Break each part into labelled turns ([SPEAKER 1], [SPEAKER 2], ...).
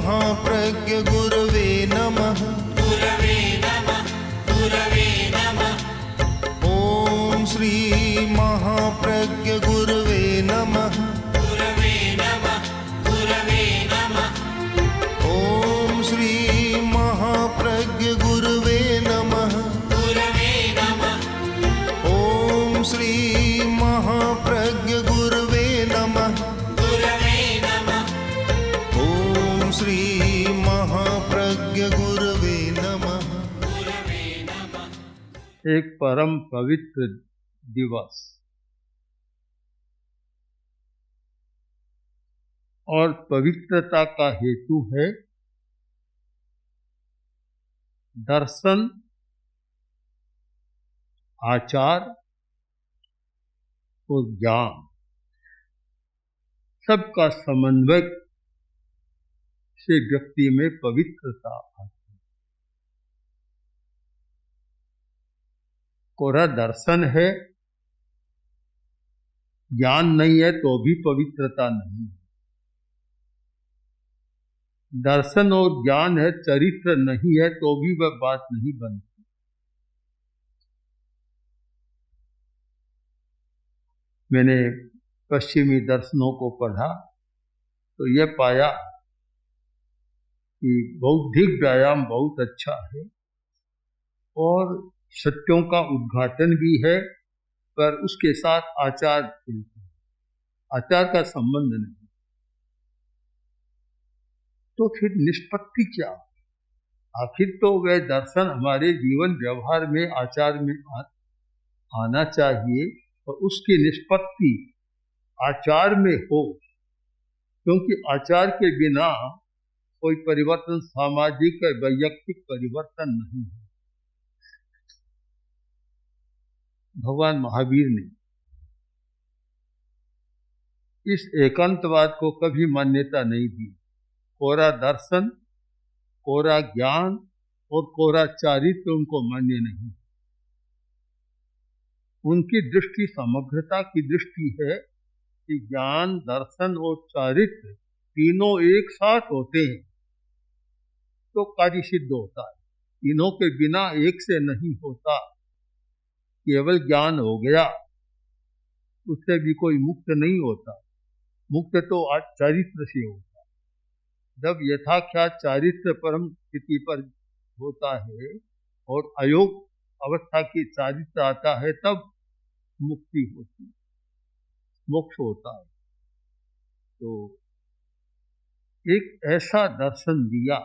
[SPEAKER 1] महाप्रज्ञ गुरवे नमः।
[SPEAKER 2] गुरवे नमः, गुरवे नमः।
[SPEAKER 1] ॐ श्री महाप्रज्ञ गुरवे नमः।
[SPEAKER 2] गुरवे नमः, गुरवे नमः।
[SPEAKER 1] ॐ श्री महाप्रज्ञ गुरवे नमः।
[SPEAKER 2] गुरवे नमः,
[SPEAKER 1] ॐ श्री महाप्रज्ञ गुरवे नमः।
[SPEAKER 2] गुरवे नमः।
[SPEAKER 1] ॐ श्री महाप्रज्ञ गुरवे नमः।
[SPEAKER 2] गुरवे नमः।
[SPEAKER 3] एक परम पवित्र दिवस और पवित्रता का हेतु है दर्शन, आचार और ज्ञान सबका समन्वय से व्यक्ति में पवित्रता आती है। कोरा दर्शन है, ज्ञान नहीं है तो भी पवित्रता नहीं है। दर्शन और ज्ञान है, चरित्र नहीं है तो भी वह बात नहीं बनती। मैंने पश्चिमी दर्शनों को पढ़ा तो यह पाया कि बौद्धिक व्यायाम बहुत अच्छा है और सत्यों का उद्घाटन भी है, पर उसके साथ आचार आचार का संबंध नहीं। तो फिर निष्पत्ति क्या? आखिर तो वह दर्शन हमारे जीवन व्यवहार में, आचार में आना चाहिए और उसकी निष्पत्ति आचार में हो, क्योंकि आचार के बिना कोई परिवर्तन, सामाजिक और वैयक्तिक परिवर्तन नहीं है। भगवान महावीर ने इस एकांतवाद को कभी मान्यता नहीं दी। कोरा दर्शन, कोरा ज्ञान और कोरा चारित्र उनको मान्य नहीं। उनकी दृष्टि समग्रता की दृष्टि है कि ज्ञान, दर्शन और चारित्र तीनों एक साथ होते हैं तो कार्य सिद्ध होता है। तीनों के बिना एक से नहीं होता। केवल ज्ञान हो गया उससे भी कोई मुक्त नहीं होता। मुक्त तो चारित्र से होता है। जब यथाख्यात चारित्र परम स्थिति पर होता है और अयोग अवस्था की चारित्र आता है तब मुक्ति होती है, मोक्ष होता है। तो एक ऐसा दर्शन दिया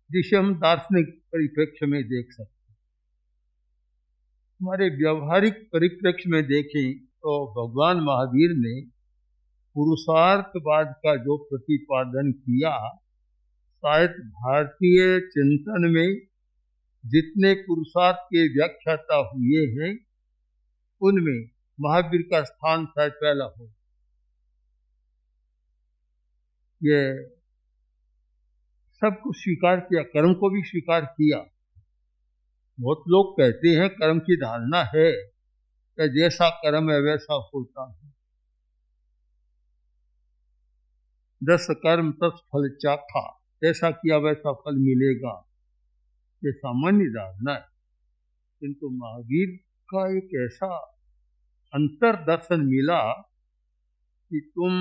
[SPEAKER 3] जिसे हम दार्शनिक परिप्रेक्ष्य में देख सकते हैं। हमारे व्यवहारिक परिप्रेक्ष्य में देखें तो भगवान महावीर ने पुरुषार्थवाद का जो प्रतिपादन किया, शायद भारतीय चिंतन में जितने पुरुषार्थ के व्याख्याता हुए हैं उनमें महावीर का स्थान शायद पहला हो। ये सब कुछ स्वीकार किया, कर्म को भी स्वीकार किया। बहुत लोग कहते हैं, कर्म की धारणा है कि जैसा कर्म है वैसा होता है। 10 कर्म 10 फल चाखा, जैसा किया वैसा फल मिलेगा, ये सामान्य धारणा है। किंतु महावीर का एक ऐसा अंतर दर्शन मिला कि तुम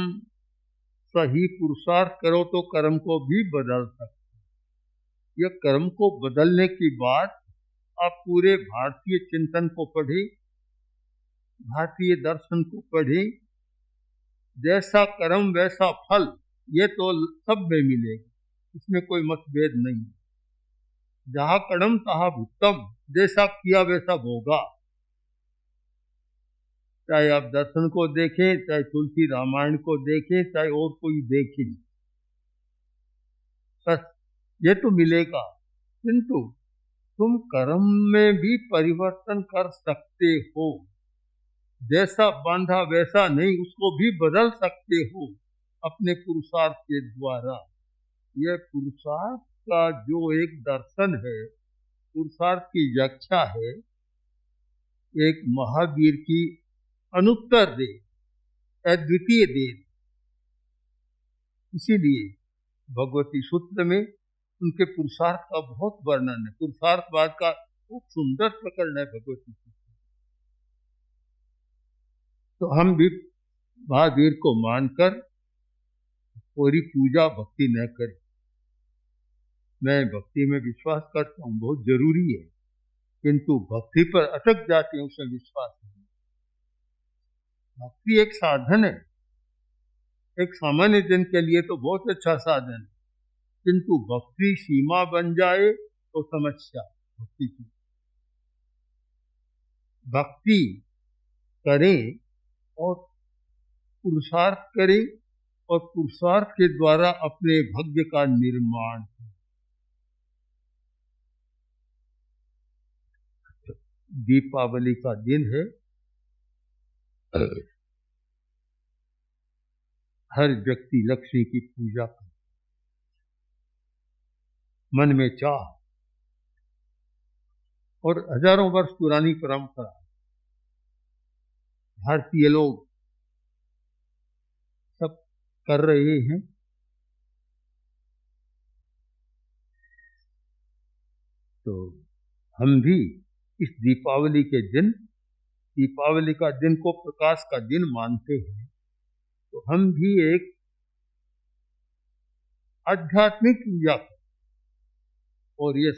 [SPEAKER 3] सही पुरुषार्थ करो तो कर्म को भी बदल सकते। यह कर्म को बदलने की बात आप पूरे भारतीय चिंतन को पढ़े, भारतीय दर्शन को पढ़े। जैसा कर्म वैसा फल, ये तो सब में मिलेगा, इसमें कोई मतभेद नहीं। जहाँ कर्म तहाँ भुक्तम, जैसा किया वैसा भोगा। चाहे आप दर्शन को देखें, चाहे तुलसी रामायण को देखें, चाहे और कोई देखें, बस ये तो मिलेगा। किंतु तुम कर्म में भी परिवर्तन कर सकते हो। जैसा बांधा वैसा नहीं, उसको भी बदल सकते हो अपने पुरुषार्थ के द्वारा। यह पुरुषार्थ का जो एक दर्शन है, पुरुषार्थ की व्याख्या है, एक महावीर की अनुत्तर दे, अद्वितीय दे। इसीलिए भगवती सूत्र में उनके पुरुषार्थ का बहुत वर्णन है। पुरुषार्थवाद का खूब सुंदर प्रकरण है भगवती सूत्र। तो हम भी महावीर को मानकर पूरी पूजा भक्ति न करें। मैं भक्ति में विश्वास करता हूँ, बहुत जरूरी है, किंतु भक्ति पर अटक जाते हैं, उसमें विश्वास नहीं। भक्ति एक साधन है, एक सामान्य जन के लिए तो बहुत अच्छा साधन है, किंतु भक्ति सीमा बन जाए तो समस्या। भक्ति की भक्ति करें और पुरुषार्थ करें और पुरुषार्थ के द्वारा अपने भाग्य का निर्माण करें। दीपावली का दिन है, हर व्यक्ति लक्ष्मी की पूजा करे, मन में चाह, और हजारों वर्ष पुरानी परंपरा। भारतीय लोग सब कर रहे हैं। तो हम भी इस दीपावली के दिन, दीपावली का दिन को प्रकाश का दिन मानते हैं, तो हम भी एक आध्यात्मिक पूजा करें और ये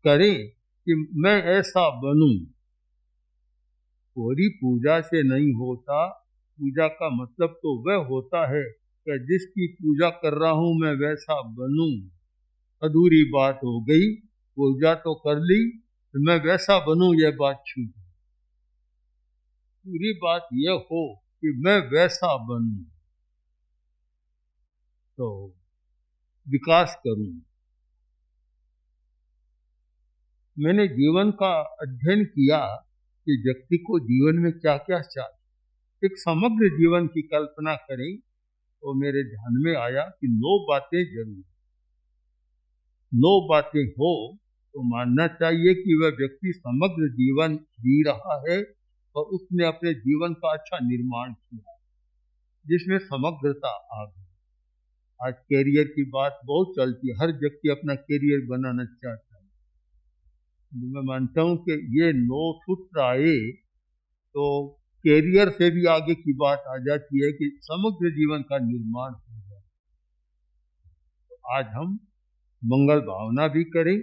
[SPEAKER 3] करें कि मैं ऐसा बनूं। पूरी पूजा से नहीं होता। पूजा का मतलब तो वह होता है कि जिसकी पूजा कर रहा हूं मैं वैसा बनूं। अधूरी बात हो गई, पूजा तो कर ली, तो मैं वैसा बनूं, यह बात छूट। पूरी बात यह हो कि मैं वैसा बनूं, तो विकास करूं। मैंने जीवन का अध्ययन किया कि व्यक्ति को जीवन में क्या क्या चाहिए। एक समग्र जीवन की कल्पना करें तो मेरे ध्यान में आया कि 9 बातें जरूरी। 9 बातें हो तो मानना चाहिए कि वह व्यक्ति समग्र जीवन जी रहा है और उसने अपने जीवन का अच्छा निर्माण किया, जिसमें समग्रता आ गई। आज कैरियर की बात बहुत चलती है, हर व्यक्ति अपना कैरियर बनाना चाहता है। मैं मानता हूं कि ये 9 सूत्र आए तो कैरियर से भी आगे की बात आ जाती है कि समग्र जीवन का निर्माण हो जाए। तो आज हम मंगल भावना भी करें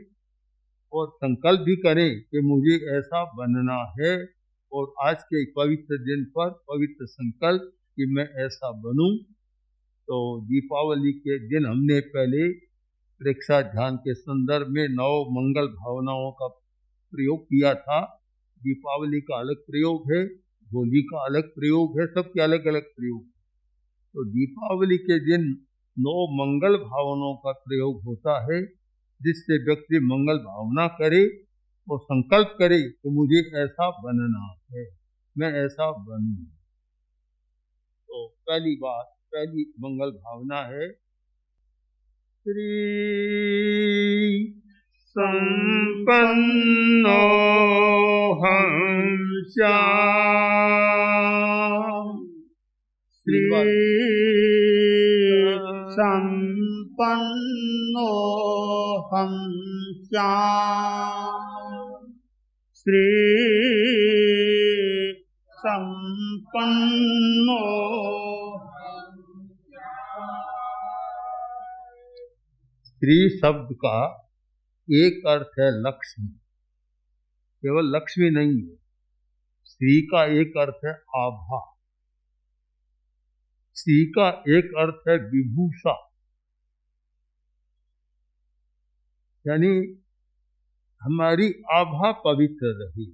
[SPEAKER 3] और संकल्प भी करें कि मुझे ऐसा बनना है, और आज के पवित्र दिन पर पवित्र संकल्प कि मैं ऐसा बनूं। तो दीपावली के दिन हमने पहले प्रेक्षा ध्यान के संदर्भ में 9 मंगल भावनाओं का प्रयोग किया था। दीपावली का अलग प्रयोग है, होली का अलग प्रयोग है, सबके अलग अलग प्रयोग। तो दीपावली के दिन 9 मंगल भावनाओं का प्रयोग होता है, जिससे व्यक्ति मंगल भावना करे और संकल्प करे कि मुझे ऐसा बनना है, मैं ऐसा बनूं। तो पहली बात, पहली मंगल भावना है श्री संपन्नो हम श्याम।
[SPEAKER 4] श्री संपन्नो हम श्याम। श्री संपन्नो
[SPEAKER 3] स्त्री शब्द का एक अर्थ है लक्ष्मी, केवल लक्ष्मी नहीं है। स्त्री का एक अर्थ है आभा, स्त्री का एक अर्थ है विभूषा, यानी हमारी आभा पवित्र रही।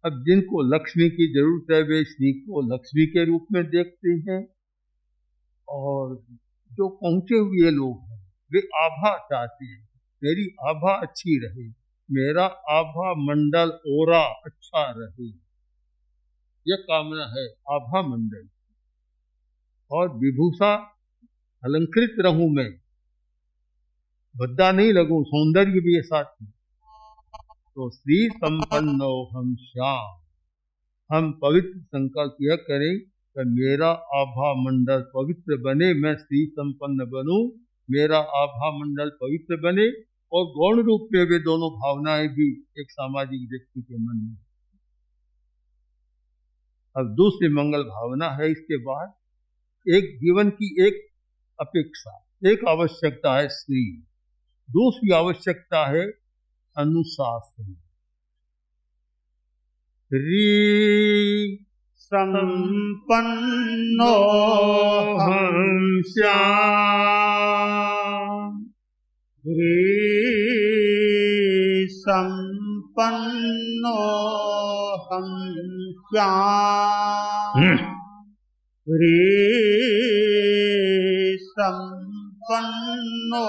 [SPEAKER 3] अब जिनको लक्ष्मी की जरूरत है वे स्त्री को लक्ष्मी के रूप में देखते हैं, और जो पहुंचे हुए लोग हैं वे आभा चाहते हैं, मेरी आभा अच्छी रहे, मेरा आभा मंडल ओरा अच्छा रहे, यह कामना है आभा मंडल। और विभूषा, अलंकृत रहूं मैं, भद्दा नहीं लगूं, सौंदर्य भी है साथ में। तो श्री संपन्नो हम श्याम, हम पवित्र संकल्प यह करें कि मेरा आभा मंडल पवित्र बने, मैं श्री संपन्न बनूं, मेरा आभा मंडल पवित्र बने, और गौण रूप में वे दोनों भावनाएं भी एक सामाजिक व्यक्ति के मन में। अब दूसरी मंगल भावना है इसके बाद एक जीवन की एक अपेक्षा, एक आवश्यकता है श्री, दूसरी आवश्यकता है अनुशासन। री
[SPEAKER 4] संपन्नो हंस्याम् संपन्नो हंस्याम् संपन्नो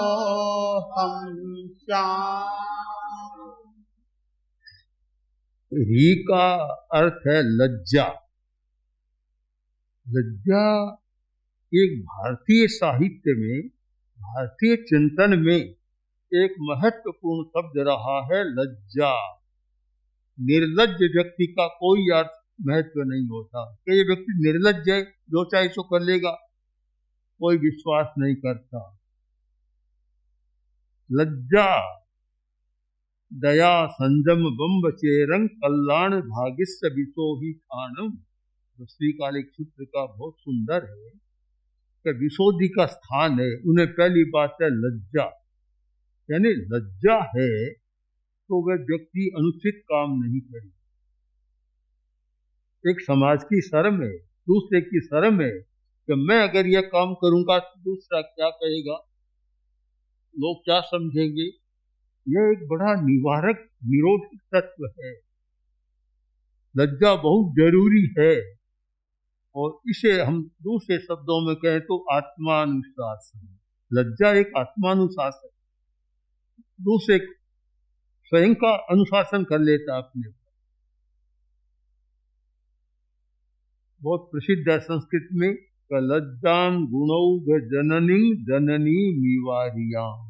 [SPEAKER 4] हंस्याम्।
[SPEAKER 3] री का अर्थ है लज्जा। लज्जा एक भारतीय साहित्य में, भारतीय चिंतन में एक महत्वपूर्ण शब्द रहा है लज्जा। निर्लज्ज व्यक्ति का कोई अर्थ महत्व नहीं होता कि ये व्यक्ति निर्लज्ज है, जो चाहे सो कर लेगा, कोई विश्वास नहीं करता। लज्जा दया संजम बम्ब चेरंग कल्याण भागिस्य विशोही खानम। श्रीकालिक सूत्र का बहुत सुंदर है कि विशोधि का स्थान है, उन्हें पहली बात है लज्जा, यानी लज्जा है तो वह व्यक्ति अनुचित काम नहीं करे। एक समाज की शर्म है, दूसरे की शर्म है कि मैं अगर यह काम करूंगा तो दूसरा क्या कहेगा, लोग क्या समझेंगे। यह एक बड़ा निवारक निरोधक तत्व है। लज्जा बहुत जरूरी है, और इसे हम दूसरे शब्दों में कहें तो आत्मानुशासन। लज्जा एक आत्मानुशासन, दूसरे स्वयं का अनुशासन कर लेता अपने। बहुत प्रसिद्ध है संस्कृत में कि लज्जाम गुणौघ जननी जननी निवारियाम।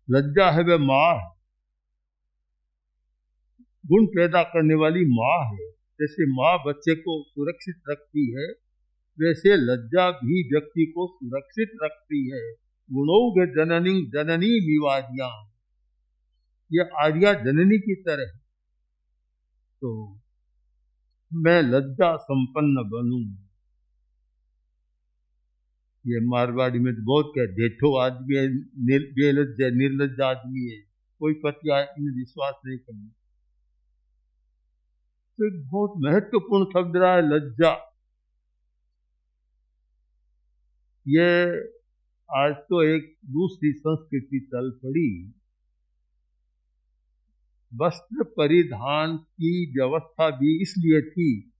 [SPEAKER 3] लज्जा है वह माँ है, गुण पैदा करने वाली माँ है। जैसे माँ बच्चे को सुरक्षित रखती है, वैसे लज्जा भी व्यक्ति को सुरक्षित रखती है। गुणौघ जननी जननी निवारियां, ये आर्या जननी की तरह। तो मैं लज्जा संपन्न बनूं, ये मारवाड़ी में तो बहुत कह, ढेठो आदमी है, बेलज्ज है, निर्लज्ज आदमी है, कोई पति इन विश्वास नहीं करना। तो एक बहुत महत्वपूर्ण शब्द रहा है लज्जा। ये आज तो एक दूसरी संस्कृति चल पड़ी, वस्त्र परिधान की व्यवस्था भी इसलिए थी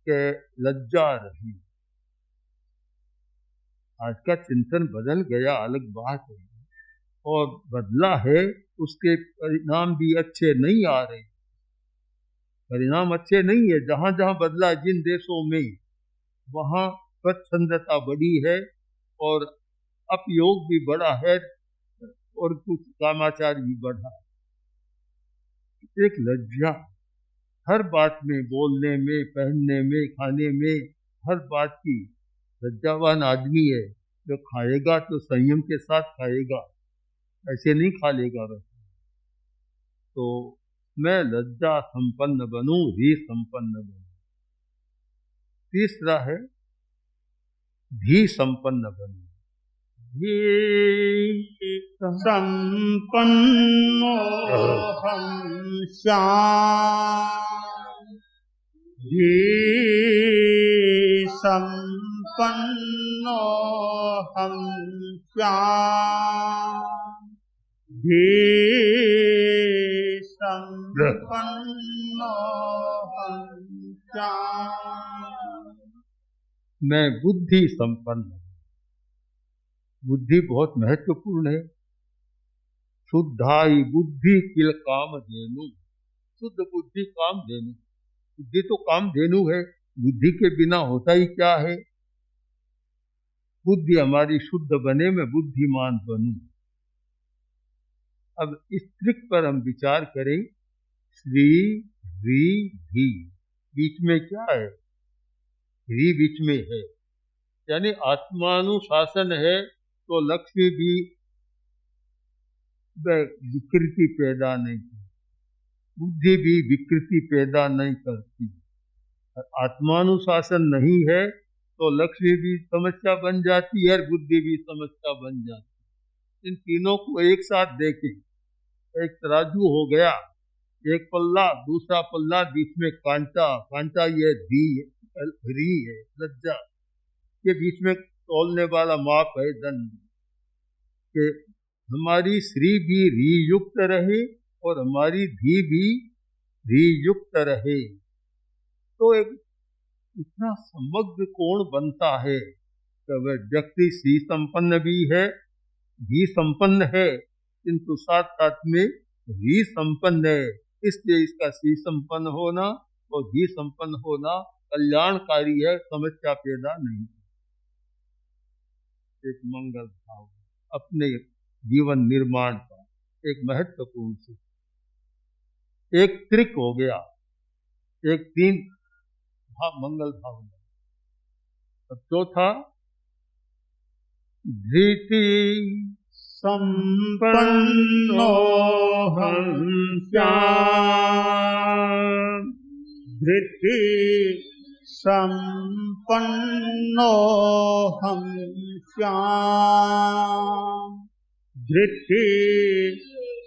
[SPEAKER 3] कि लज्जा रही। आज का चिंतन बदल गया, अलग बात है, और बदला है, उसके परिणाम भी अच्छे नहीं आ रहे। परिणाम अच्छे नहीं है। जहां जहां बदला जिन देशों में, वहां स्वच्छंदता बढ़ी है और अपयोग भी बढ़ा है और कुछ कामाचार भी बढ़ा। एक लज्जा हर बात में, बोलने में, पहनने में, खाने में, हर बात की। लज्जावान आदमी है, जो खाएगा तो संयम के साथ खाएगा, ऐसे नहीं खा लेगा बस। तो मैं लज्जा संपन्न बनूं, ही संपन्न बनूं। तीसरा है भी संपन्न बनूं।
[SPEAKER 4] संपन्नो हंस्याम् संपन्नो हंस्याम् संपन्नो हंस्याम्।
[SPEAKER 3] मैं बुद्धि संपन्न। बुद्धि बहुत महत्वपूर्ण है। शुद्धाई बुद्धि किल काम धेनु। शुद्ध बुद्धि काम धेनु। बुद्धि तो काम धेनु है, बुद्धि के बिना होता ही क्या है। बुद्धि हमारी शुद्ध बने, मैं बुद्धिमान बनूं। अब इस त्रिक पर हम विचार करें। श्री री धी, बीच में क्या है? री बीच में है, यानी आत्मानुशासन है तो लक्ष्मी भी विकृति पैदा नहीं करती, बुद्धि भी विकृति पैदा नहीं करती। आत्मानुशासन नहीं है तो लक्ष्मी भी समस्या बन जाती है और बुद्धि भी समस्या बन जाती है। इन तीनों को एक साथ देखें, एक तराजू हो गया, एक पल्ला, दूसरा पल्ला, बीच में कांटा, कांटा ये री है, लज्जा के बीच में तोलने वाला माप है दंड, के हमारी श्री भी री युक्त रहे और हमारी धी भी री युक्त रहे, तो एक इतना समग्र कोण बनता है कि वह व्यक्ति श्री संपन्न भी है, धी संपन्न है, किंतु साथ साथ में री संपन्न है। इसलिए इसका श्री संपन्न होना और धी संपन्न होना कल्याणकारी है, समस्या पैदा नहीं। एक मंगल भाव अपने जीवन निर्माण का एक महत्वपूर्ण से एक त्रिक हो गया, एक तीन मंगल भावना। अब चौथा धृति
[SPEAKER 4] संपन्नो हंस्याम् धृति संपन्नो हंस्याम् धृति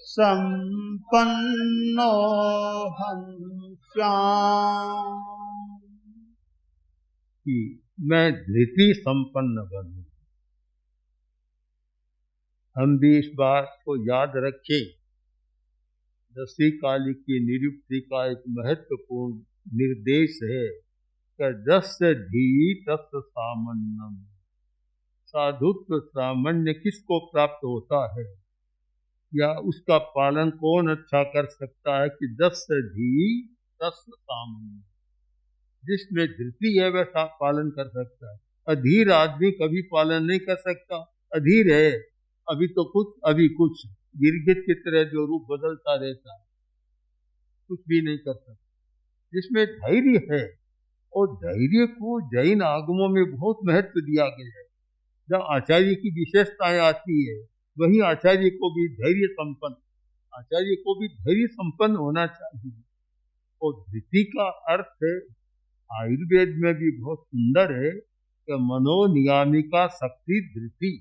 [SPEAKER 4] संपन्नो हंस्याम्
[SPEAKER 3] कि मैं धृति संपन्न बनूं। हम भी इस बात को याद रखें, दसवीं काली की निरुक्ति का एक महत्वपूर्ण निर्देश है कि दस्य धी तस् सामन्यम। साधुत्व सामान्य किसको प्राप्त होता है या उसका पालन कौन अच्छा कर सकता है कि दस्य धी तस् सामन्य, जिसमें धृति है वैसा पालन कर सकता है। अधीर आदमी कभी पालन नहीं कर सकता। अधीर है, अभी तो कुछ अभी कुछ, गिरगिट की तरह जो रूप बदलता रहता है, कुछ भी नहीं कर सकता। जिसमें धैर्य है, और धैर्य को जैन आगमों में बहुत महत्व दिया गया है। जब आचार्य की विशेषताएं आती है, वही आचार्य को भी धैर्य संपन्न होना चाहिए। और धृति का अर्थ है आयुर्वेद में भी बहुत सुंदर है कि मनोनियामिका शक्ति धृति,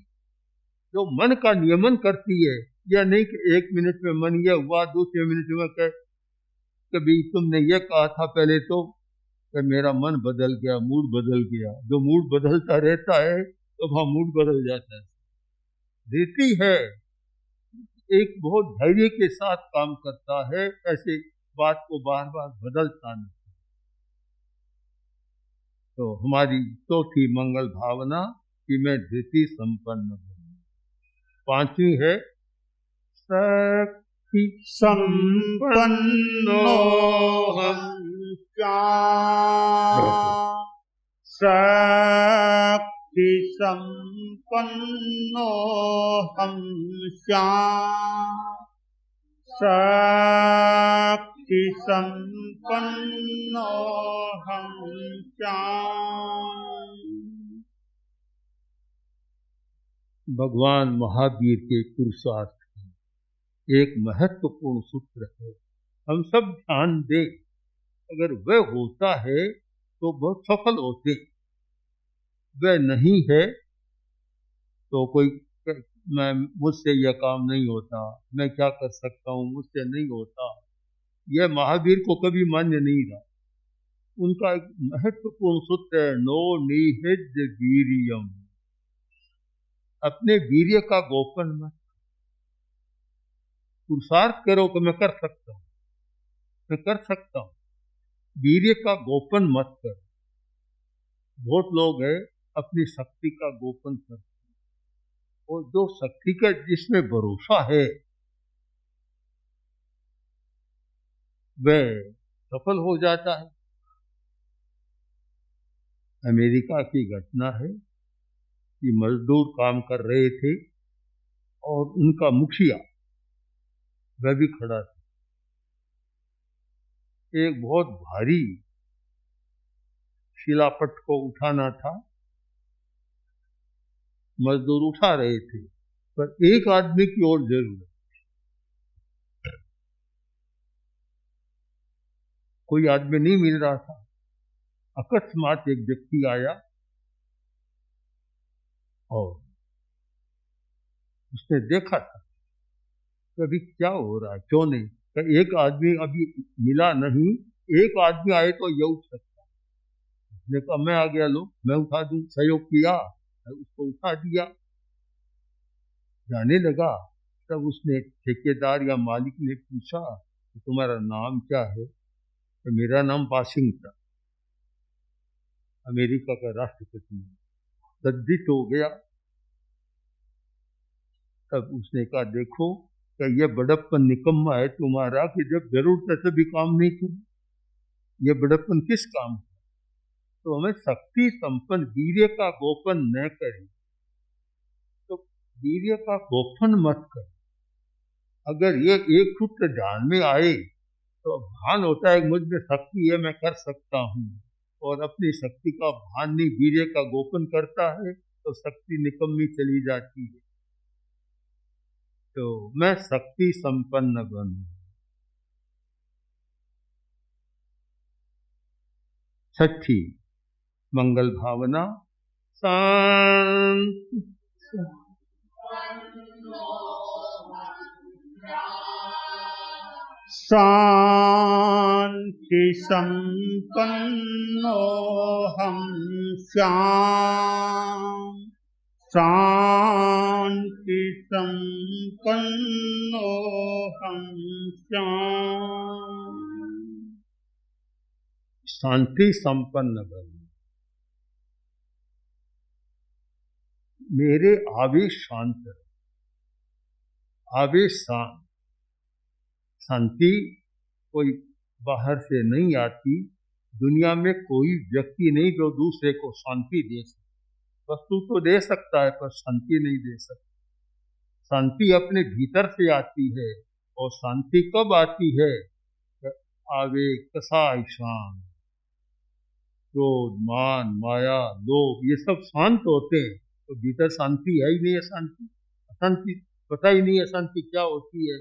[SPEAKER 3] जो मन का नियमन करती है। यह नहीं कि एक मिनट में मन यह हुआ, दूसरे मिनट में कभी तुमने ये कहा था पहले तो कि मेरा मन बदल गया, मूड बदल गया। जो मूड बदलता रहता है तो वह मूड बदल जाता है। धृति है एक बहुत धैर्य के साथ काम करता है, ऐसे बात को बार बार बदलता नहीं। तो हमारी चौथी मंगल भावना कि मैं धृति संपन्न हूँ। पांचवी है शक्ति
[SPEAKER 4] संपन्नो हंस्याम् शक्ति संपन्नो हंस्याम् शक्ति संपन्नो हंस्याम्।
[SPEAKER 3] भगवान महावीर के पुरुषार्थ एक महत्वपूर्ण सूत्र है। हम सब ध्यान दें, अगर वह होता है तो बहुत सफल होते, वह नहीं है तो कोई मुझसे यह काम नहीं होता, मैं क्या कर सकता हूँ, मुझसे नहीं होता, यह महावीर को कभी मान्य नहीं रहा। उनका एक महत्वपूर्ण सूत्र है नो निहित वीर्यम, अपने वीर्य का गोपन मत। पुरुषार्थ करो कि मैं कर सकता हूं, मैं कर सकता हूं, वीर्य का गोपन मत कर। बहुत लोग हैं अपनी शक्ति का गोपन करते हैं, और जो शक्ति का जिसमें भरोसा है वह सफल हो जाता है। अमेरिका की घटना है कि मजदूर काम कर रहे थे और उनका मुखिया वह भी खड़ा था। एक बहुत भारी शिलापट को उठाना था। मजदूर उठा रहे थे, पर एक आदमी की और जरूरत। कोई आदमी नहीं मिल रहा था। अकस्मात एक व्यक्ति आया और उसने देखा था कि अभी क्या हो रहा है, क्यों नहीं। कि एक आदमी अभी मिला नहीं, एक आदमी आए तो ये उठ सकता। उसने कहा मैं आ गया, लो मैं उठा दूं। सहयोग किया, उसको उठा दिया। जाने लगा, तब उसने ठेकेदार या मालिक ने पूछा कि तुम्हारा नाम क्या है। तो मेरा नाम वाशिंगटन, अमेरिका का राष्ट्रपति। लज्जित हो गया। तब उसने कहा देखो कि ये बड़प्पन निकम्मा है तुम्हारा कि जब जरूरत है तभी काम नहीं करे। ये बड़प्पन किस काम है? तो हमें शक्ति संपन्न वीर्य का गोपन न करें, तो वीर्य का गोपन मत कर। अगर ये एक सूत्र ध्यान में आए तो भान होता है मुझ में शक्ति है, मैं कर सकता हूँ। और अपनी शक्ति का भान नहीं, वीर्य का गोपन करता है तो शक्ति निकम्मी चली जाती है। तो मैं शक्ति संपन्न बनूं। छठी मंगल भावना। शांति।
[SPEAKER 4] शांति संपन्नो हम श्याम। शांति संपन्नो हम श्याम।
[SPEAKER 3] शांति संपन्न बन। मेरे आवेश शांत रहे, आवेश शांत। शांति कोई बाहर से नहीं आती। दुनिया में कोई व्यक्ति नहीं जो दूसरे को शांति दे सकता। वस्तु तो दे सकता है पर शांति नहीं दे सकता। शांति अपने भीतर से आती है। और शांति कब आती है? आवे कसाय शांत। क्रोध, मान, माया, लोभ ये सब शांत होते हैं तो भीतर शांति है ही नहीं। है शांति, अशांति पता ही नहीं है शांति क्या होती है।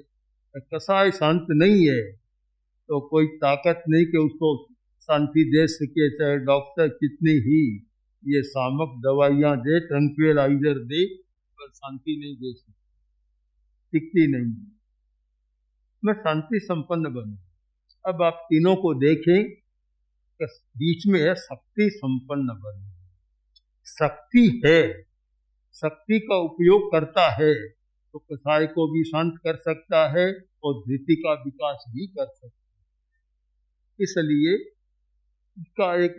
[SPEAKER 3] कसाय शांत नहीं है तो कोई ताकत नहीं कि उसको शांति दे सके। चाहे डॉक्टर कितनी ही ये सामक दवाइयां दे, ट्रंक्विलाइजर दे, पर शांति नहीं दे सकती, टिकती नहीं। मैं शांति संपन्न बनूं। अब आप तीनों को देखें कि बीच में है शक्ति संपन्न बनूं। शक्ति है, शक्ति का उपयोग करता है तो कसाय को भी शांत कर सकता है और धृति का विकास भी कर सकता है। इसलिए इसका एक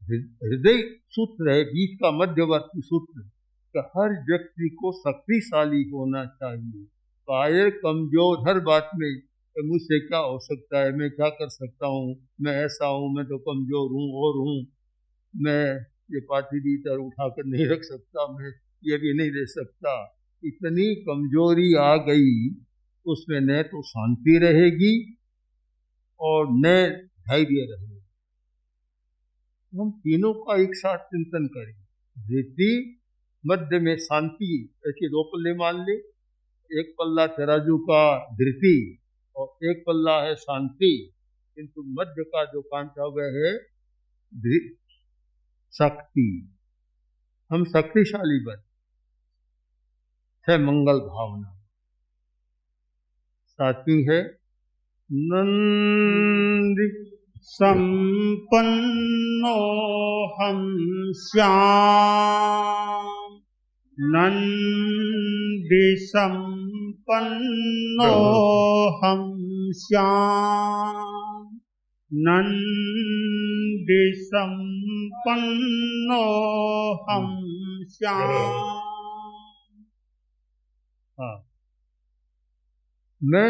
[SPEAKER 3] हृदय सूत्र है, बीच का मध्यवर्ती सूत्र, कि हर व्यक्ति को शक्तिशाली होना चाहिए। कायर कमजोर हर बात में कि मुझसे क्या हो सकता है, मैं क्या कर सकता हूँ, मैं ऐसा हूँ, मैं तो कमजोर हूँ और हूँ, मैं ये पार्टी भीतर उठाकर नहीं रख सकता, मैं ये भी नहीं दे सकता। इतनी कमजोरी आ गई उसमें न तो शांति रहेगी और न धैर्य रहेगा। हम तीनों का एक साथ चिंतन करें। धृति, मध्य में शांति, ऐसे दो पल्ले मान ले। एक पल्ला तराजू का धृति और एक पल्ला है शांति, किंतु मध्य का जो कांटा वह है शक्ति। हम शक्तिशाली बन है। मंगल भावना। सातवीं है नंदि
[SPEAKER 4] संपन्नो हम श्याम। नंदि संपन्नो हम श्याम। नंदि संपन्नो हम श्याम।
[SPEAKER 3] हाँ, मैं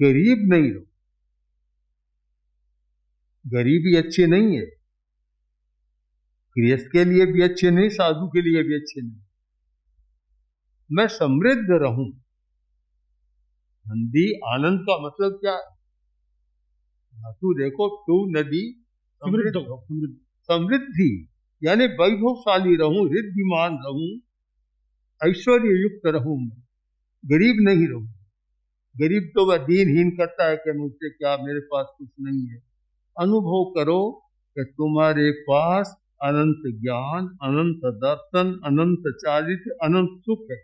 [SPEAKER 3] गरीब नहीं हूं। गरीबी अच्छी नहीं है, गृहस्थ के लिए भी अच्छे नहीं, साधु के लिए भी अच्छे नहीं। मैं समृद्ध रहूं। नंदी आनंद का मतलब क्या है? तू देखो, तू नदी समृद्ध हो। समृद्धि यानी वैभवशाली रहूं, रिद्धिमान रहूं, ऐश्वर्य युक्त रहूं, गरीब नहीं रहूं। गरीब तो वह दीनहीन करता है कि मुझसे क्या, मेरे पास कुछ नहीं है। अनुभव करो कि तुम्हारे पास अनंत ज्ञान, अनंत दर्शन, अनंत चारित्र, अनंत सुख है।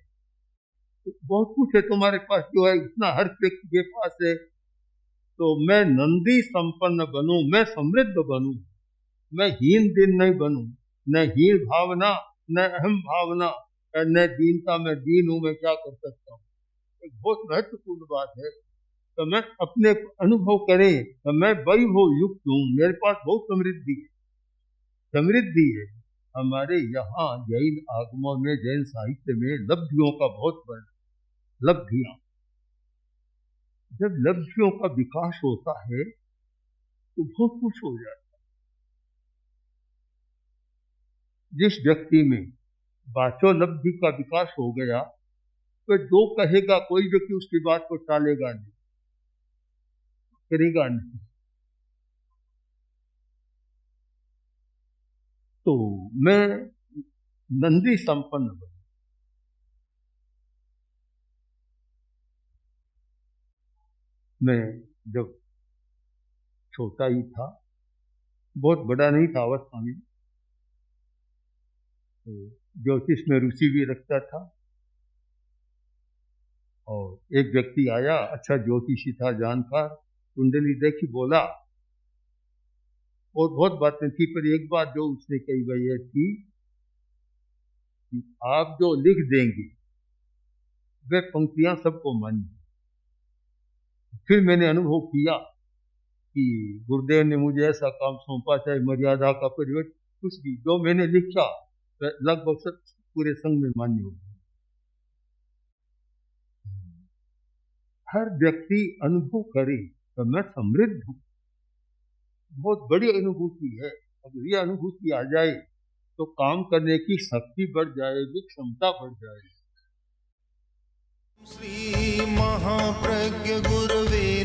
[SPEAKER 3] बहुत कुछ है तुम्हारे पास, जो है इतना हर व्यक्ति के पास है। तो मैं नंदी संपन्न बनूं, मैं समृद्ध बनूं, मैं हीन दिन नहीं बनूं, न हीन भावना, न अहम भावना, न दीनता। मैं दीन हूं, मैं क्या कर सकता हूँ। एक बहुत महत्वपूर्ण बात है। तो मैं अपने अनुभव करें तो मैं वैभव युक्त हूँ, मेरे पास बहुत समृद्धि है। हमारे यहाँ जैन आगमों में, जैन साहित्य में लब्धियों का बहुत बड़ा, लब्धियां, जब लब्धियों का विकास होता है तो बहुत कुछ हो जाता है। जिस व्यक्ति में वाचोलब्धि का विकास हो गया तो जो कहेगा, कोई व्यक्ति उसकी बात को टालेगा नहीं, करेगा नहीं। तो मैं नंदी संपन्न बनूं। मैं जब छोटा ही था, बहुत बड़ा नहीं था अवस्था में, तो ज्योतिष में रुचि भी रखता था। और एक व्यक्ति आया, अच्छा ज्योतिषी था, जानकार, कुंडली देखी, बोला, और बहुत बातें थी, पर एक बात जो उसने कही वह यह थी कि आप जो लिख देंगे वे पंक्तियां सबको मानिए। फिर मैंने अनुभव किया कि गुरुदेव ने मुझे ऐसा काम सौंपा, चाहे मर्यादा का परिवर्तन, कुछ भी जो मैंने लिखा लगभग सब पूरे संघ में मान्य हो गया। हर व्यक्ति अनुभव करे तो मैं समृद्ध हूँ, बहुत बड़ी अनुभूति है। अगर ये अनुभूति आ जाए तो काम करने की शक्ति बढ़ जाएगी, क्षमता बढ़ जाएगी।
[SPEAKER 1] श्री महाप्रज्ञ गुरवे